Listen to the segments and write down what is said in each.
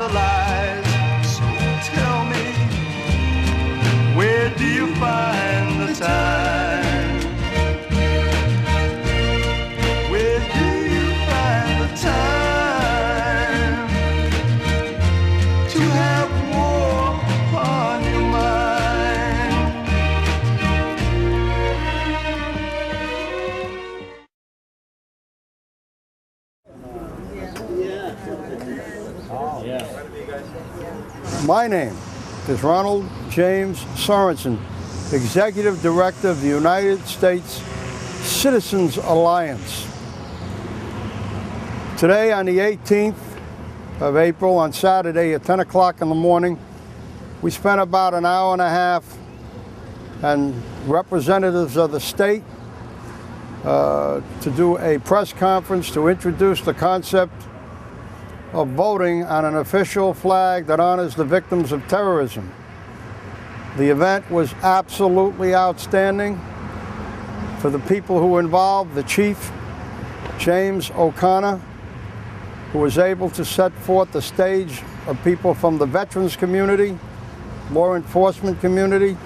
the lies. So tell me, where do you find the time? Where do you find the time to have war upon your mind? My name is Ronald James Sorenson, Executive Director of the United States Citizens Alliance. Today, on the 18th of April, on Saturday at 10 o'clock in the morning, we spent about an hour and a half and representatives of the state to do a press conference to introduce the concept of voting on an official flag that honors the victims of terrorism. The event was absolutely outstanding for the people who were involved. The Chief, James O'Connor, who was able to set forth the stage of people from the veterans community, law enforcement community,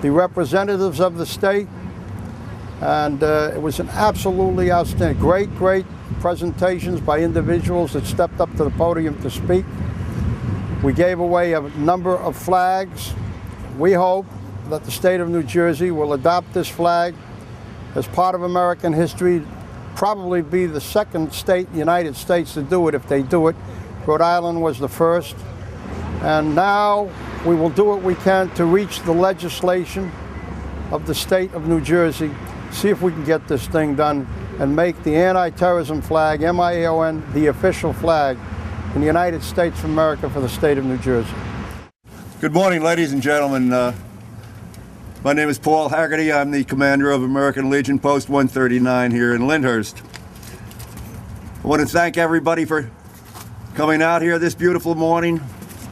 the representatives of the state, and it was an absolutely outstanding, great presentations by individuals that stepped up to the podium to speak. We gave away a number of flags. We hope that the state of New Jersey will adopt this flag as part of American history, probably be the second state in the United States to do it if they do it. Rhode Island was the first. And now we will do what we can to reach the legislation of the state of New Jersey, see if we can get this thing done and make the anti-terrorism flag, MIA-OON, the official flag in the United States of America for the state of New Jersey. Good morning, ladies and gentlemen. My name is Paul Haggerty. I'm the commander of American Legion Post 139 here in Lyndhurst. I want to thank everybody for coming out here this beautiful morning.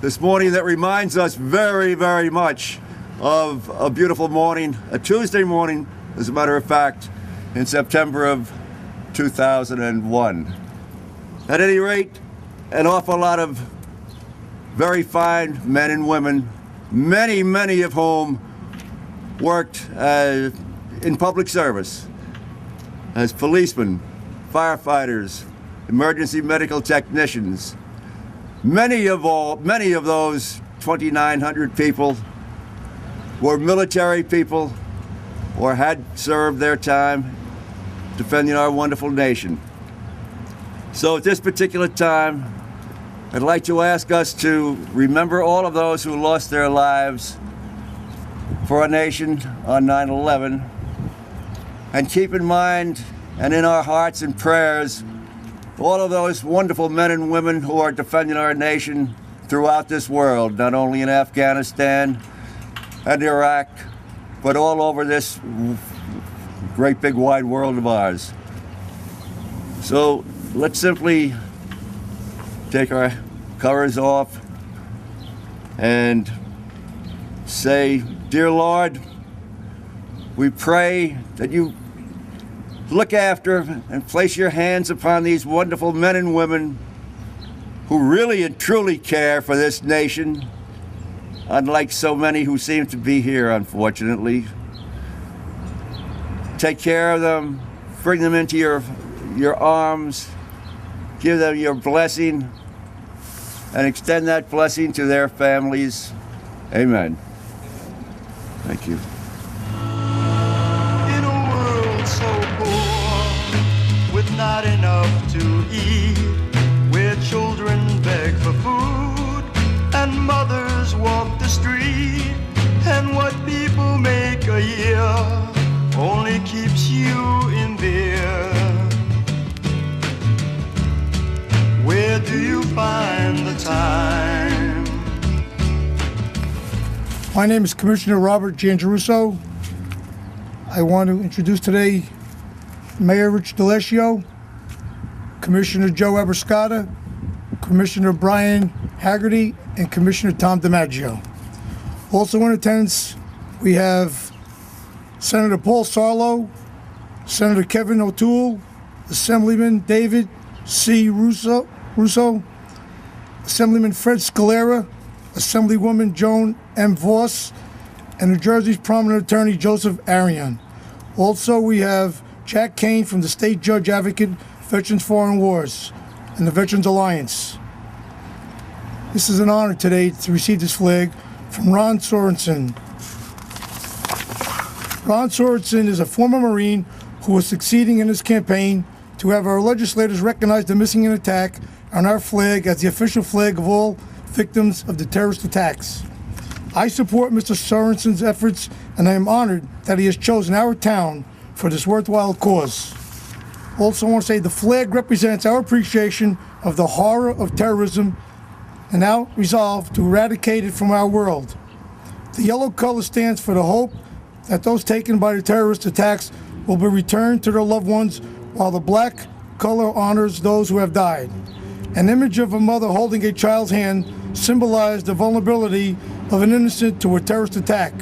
This morning that reminds us very much of a beautiful morning, a Tuesday morning, as a matter of fact, in September of 2001. At any rate, an awful lot of very fine men and women, many of whom worked in public service as policemen, firefighters, emergency medical technicians. Many of those 2,900 people were military people or had served their time defending our wonderful nation. So at this particular time, I'd like to ask us to remember all of those who lost their lives for our nation on 9/11, and keep in mind and in our hearts and prayers all of those wonderful men and women who are defending our nation throughout this world, not only in Afghanistan and Iraq, but all over this great big wide world of ours. So let's simply take our colors off and say, "Dear Lord, we pray that you look after and place your hands upon these wonderful men and women who really and truly care for this nation, unlike so many who seem to be here, unfortunately. Take care of them, bring them into your arms, give them your blessing, and extend that blessing to their families. Amen." Thank you. In a world so poor, with not enough to eat, where children beg for food and mothers walk the street, and what people make a year only keeps you in beer. Where do you find the time? My name is Commissioner Robert Giangerusso. I want to introduce today Mayor Rich DeLesio, Commissioner Joe Eberscotta, Commissioner Brian Haggerty, and Commissioner Tom DiMaggio. Also in attendance, we have Senator Paul Sarlo, Senator Kevin O'Toole, Assemblyman David C. Russo, Assemblyman Fred Scalera, Assemblywoman Joan M. Voss, and New Jersey's prominent attorney Joseph Arion. Also, we have Jack Kane from the State Judge Advocate, Veterans Foreign Wars, and the Veterans Alliance. This is an honor today to receive this flag from Ron Sorenson. Ron Sorenson is a former Marine who was succeeding in his campaign to have our legislators recognize the missing in attack on our flag as the official flag of all victims of the terrorist attacks. I support Mr. Sorenson's efforts, and I am honored that he has chosen our town for this worthwhile cause. Also, I want to say the flag represents our appreciation of the horror of terrorism and our resolve to eradicate it from our world. The yellow color stands for the hope that those taken by the terrorist attacks will be returned to their loved ones, while the black color honors those who have died. An image of a mother holding a child's hand symbolized the vulnerability of an innocent to a terrorist attack.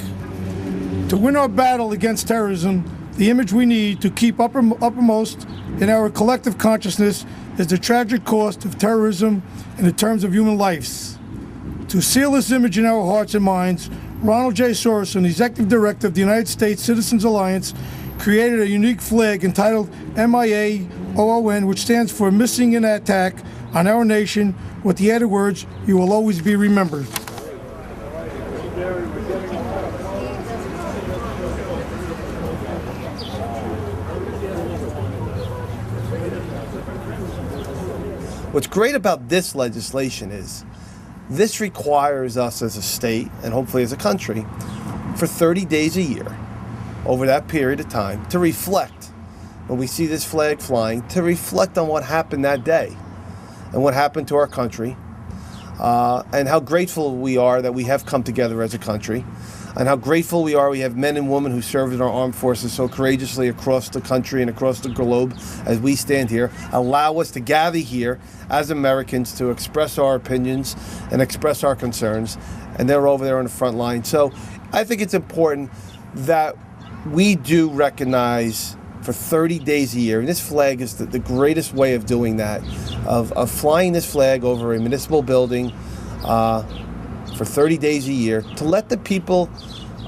To win our battle against terrorism, the image we need to keep uppermost in our collective consciousness is the tragic cost of terrorism in the terms of human lives. To seal this image in our hearts and minds, Ronald J. Sorenson, the Executive Director of the United States Citizens Alliance, created a unique flag entitled MIA-OON, which stands for Missing in Attack on Our Nation, with the added words, "You will always be remembered." What's great about this legislation is this requires us as a state, and hopefully as a country, for 30 days a year, over that period of time, to reflect, when we see this flag flying, to reflect on what happened that day and what happened to our country, and how grateful we are that we have come together as a country, and how grateful we are we have men and women who served in our armed forces so courageously across the country and across the globe as we stand here, allow us to gather here as Americans to express our opinions and express our concerns, and they're over there on the front line. So I think it's important that we do recognize for 30 days a year, and this flag is the greatest way of doing that, of flying this flag over a municipal building for 30 days a year, to let the people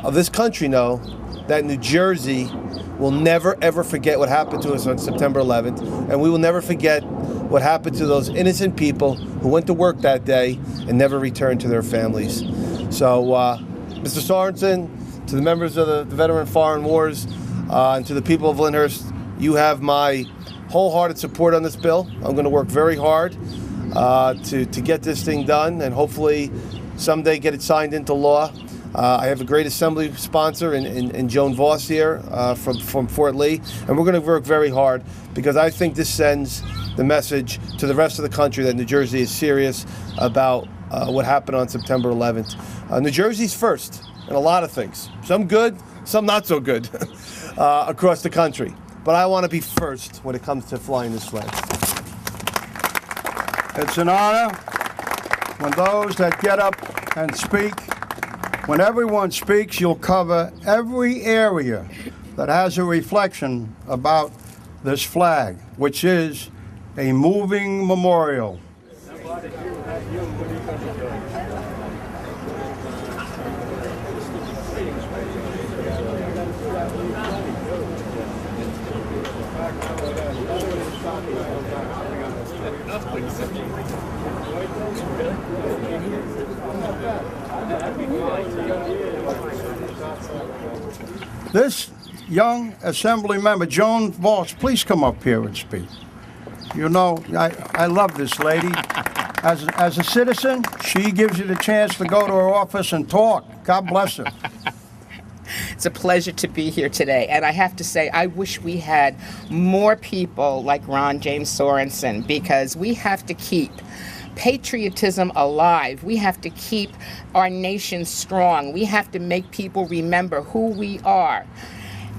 of this country know that New Jersey will never ever forget what happened to us on September 11th, and we will never forget what happened to those innocent people who went to work that day and never returned to their families. So, Mr. Sorenson, to the members of the Veteran Foreign Wars, and to the people of Lyndhurst, you have my wholehearted support on this bill. I'm going to work very hard to get this thing done, and hopefully someday get it signed into law. I have a great assembly sponsor in Joan Voss here from Fort Lee, and we're going to work very hard because I think this sends the message to the rest of the country that New Jersey is serious about what happened on September 11th. New Jersey's first in a lot of things, some good, some not so good, across the country. But I want to be first when it comes to flying this flag. It's an honor when those that get up and speak, when everyone speaks, you'll cover every area that has a reflection about this flag, which is a moving memorial. This young assembly member, Joan Voss, please come up here and speak. You know, I love this lady. As a citizen, she gives you the chance to go to her office and talk. God bless her. It's a pleasure to be here today. And I have to say, I wish we had more people like Ron James Sorenson, because we have to keep patriotism alive. We have to keep our nation strong. We have to make people remember who we are.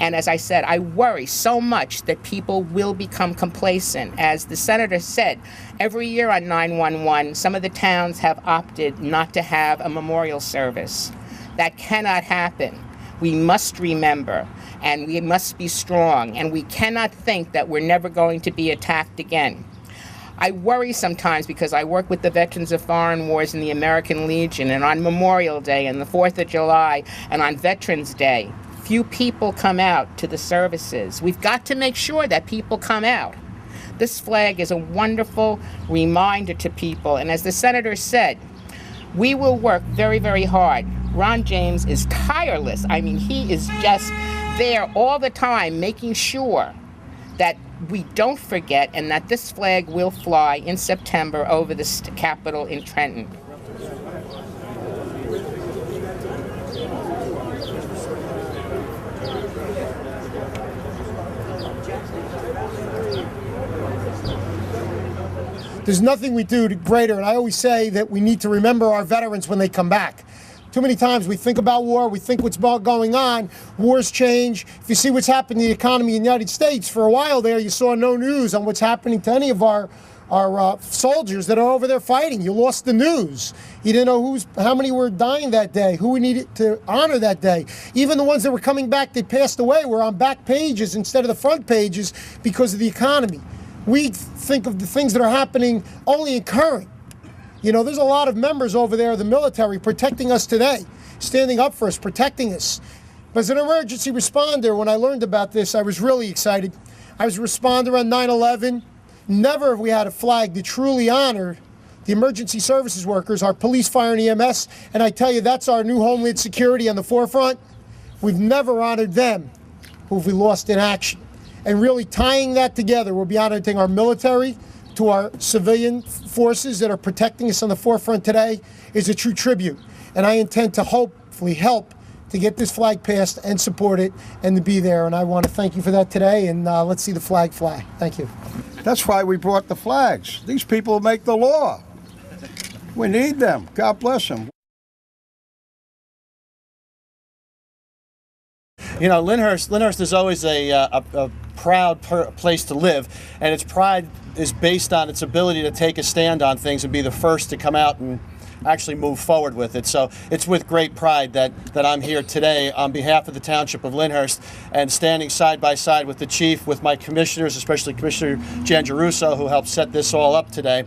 And as I said, I worry so much that people will become complacent. As the senator said, every year on 9/11, some of the towns have opted not to have a memorial service. That cannot happen. We must remember, and we must be strong, and we cannot think that we're never going to be attacked again. I worry sometimes because I work with the Veterans of Foreign Wars in the American Legion, and on Memorial Day and the 4th of July and on Veterans Day, few people come out to the services. We've got to make sure that people come out. This flag is a wonderful reminder to people, and as the Senator said, we will work very, very hard. Ron James is tireless. I mean, he is just there all the time making sure that we don't forget and that this flag will fly in September over the Capitol in Trenton. There's nothing we do greater, and I always say that we need to remember our veterans when they come back. Too many times we think about war, we think what's going on, wars change. If you see what's happening to the economy in the United States, for a while there you saw no news on what's happening to any of our soldiers that are over there fighting. You lost the news. You didn't know how many were dying that day, who we needed to honor that day. Even the ones that were coming back, they passed away, were on back pages instead of the front pages because of the economy. We think of the things that are happening only in current. You know, there's a lot of members over there of the military protecting us today, standing up for us, protecting us. But as an emergency responder, when I learned about this, I was really excited. I was a responder on 9/11. Never have we had a flag to truly honor the emergency services workers, our police, fire, and EMS. And I tell you, that's our new Homeland Security on the forefront. We've never honored them who we lost in action. And really tying that together, we'll be honoring our military to our civilian forces that are protecting us on the forefront today is a true tribute. And I intend to hopefully help to get this flag passed and support it and to be there. And I want to thank you for that today. And let's see the flag fly. Thank you. That's why we brought the flags. These people make the law. We need them. God bless them. You know, Lyndhurst is always a proud place to live, and its pride is based on its ability to take a stand on things and be the first to come out and actually move forward with it. So it's with great pride that I'm here today on behalf of the Township of Lyndhurst and standing side by side with the Chief, with my commissioners, especially Commissioner Giangiarusso, who helped set this all up today.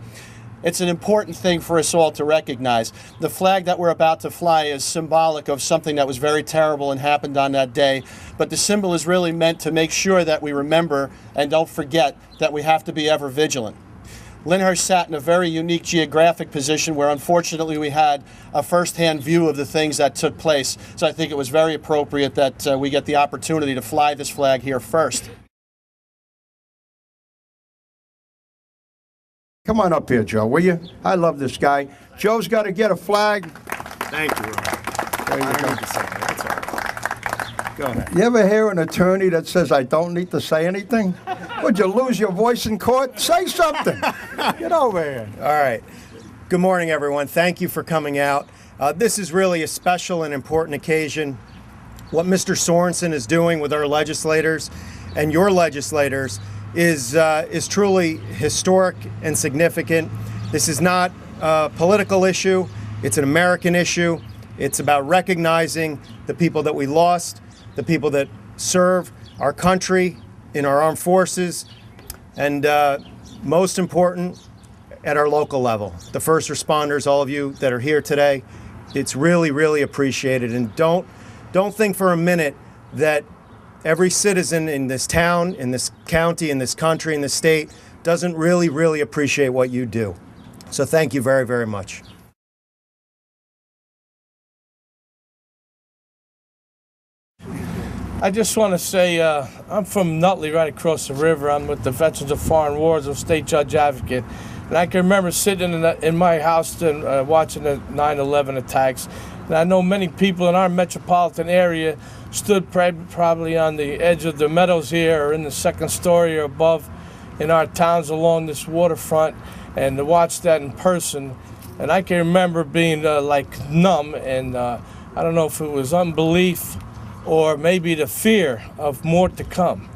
It's an important thing for us all to recognize. The flag that we're about to fly is symbolic of something that was very terrible and happened on that day, but the symbol is really meant to make sure that we remember and don't forget that we have to be ever vigilant. Lyndhurst sat in a very unique geographic position where unfortunately we had a first-hand view of the things that took place, so I think it was very appropriate that we get the opportunity to fly this flag here first. Come on up here, Joe, will you? I love this guy. Joe's got to get a flag. Thank you, Ron. There you I go. don't need to say that. That's all right. Go ahead. You ever hear an attorney that says, I don't need to say anything? Would you lose your voice in court? Say something. Get over here. All right. Good morning, everyone. Thank you for coming out. This is really a special and important occasion. What Mr. Sorenson is doing with our legislators and your legislators is truly historic and significant. This is not a political issue. It's an American issue. It's about recognizing the people that we lost, the people that serve our country in our armed forces, and most important, at our local level. The first responders, all of you that are here today, it's really, really appreciated. And don't think for a minute that every citizen in this town, in this county, in this country, in this state doesn't really, really appreciate what you do. So thank you very, very much. I just want to say I'm from Nutley, right across the river. I'm with the Veterans of Foreign Wars, a state judge advocate. And I can remember sitting in my house and watching the 9/11 attacks. And I know many people in our metropolitan area stood probably on the edge of the meadows here or in the second story or above in our towns along this waterfront and to watch that in person. And I can remember being like numb, and I don't know if it was unbelief or maybe the fear of more to come.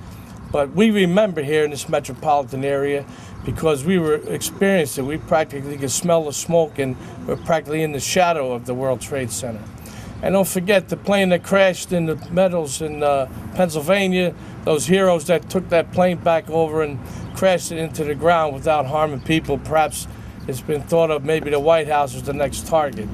But we remember here in this metropolitan area because we were experiencing it. We practically could smell the smoke, and we're practically in the shadow of the World Trade Center. And don't forget the plane that crashed in the Meadows in Pennsylvania, those heroes that took that plane back over and crashed it into the ground without harming people. Perhaps it's been thought of maybe the White House was the next target.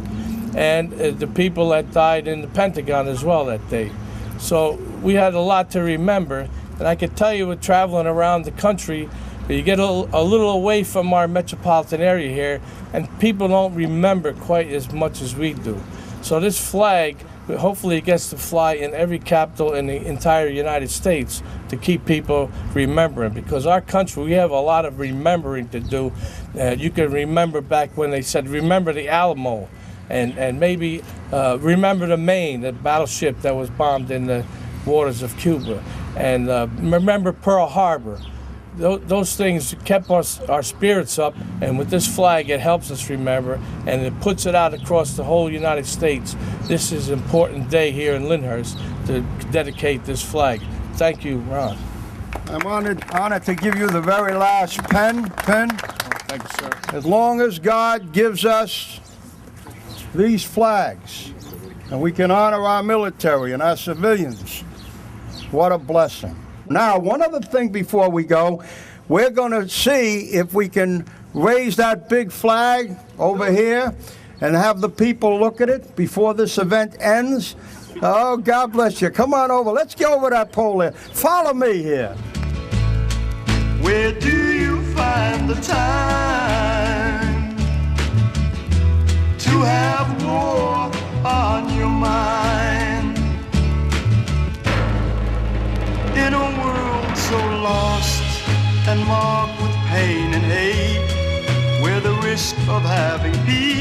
And the people that died in the Pentagon as well that day. So we had a lot to remember. And I can tell you, with traveling around the country, you get a little away from our metropolitan area here, and people don't remember quite as much as we do. So this flag, hopefully it gets to fly in every capital in the entire United States to keep people remembering, because our country, we have a lot of remembering to do. You can remember back when they said, remember the Alamo, and maybe remember the Maine, the battleship that was bombed in the waters of Cuba, and remember Pearl Harbor. Those things kept our spirits up, and with this flag it helps us remember, and it puts it out across the whole United States. This is an important day here in Lyndhurst to dedicate this flag. Thank you, Ron. I'm honored to give you the very last pen. Thank you, sir. As long as God gives us these flags, and we can honor our military and our civilians, what a blessing. Now, one other thing before we go, we're going to see if we can raise that big flag over here and have the people look at it before this event ends. Oh, God bless you. Come on over. Let's get over that pole there. Follow me here. Where do you find the time to have war on your mind? In a world so lost and marked with pain and hate, where the risk of having peace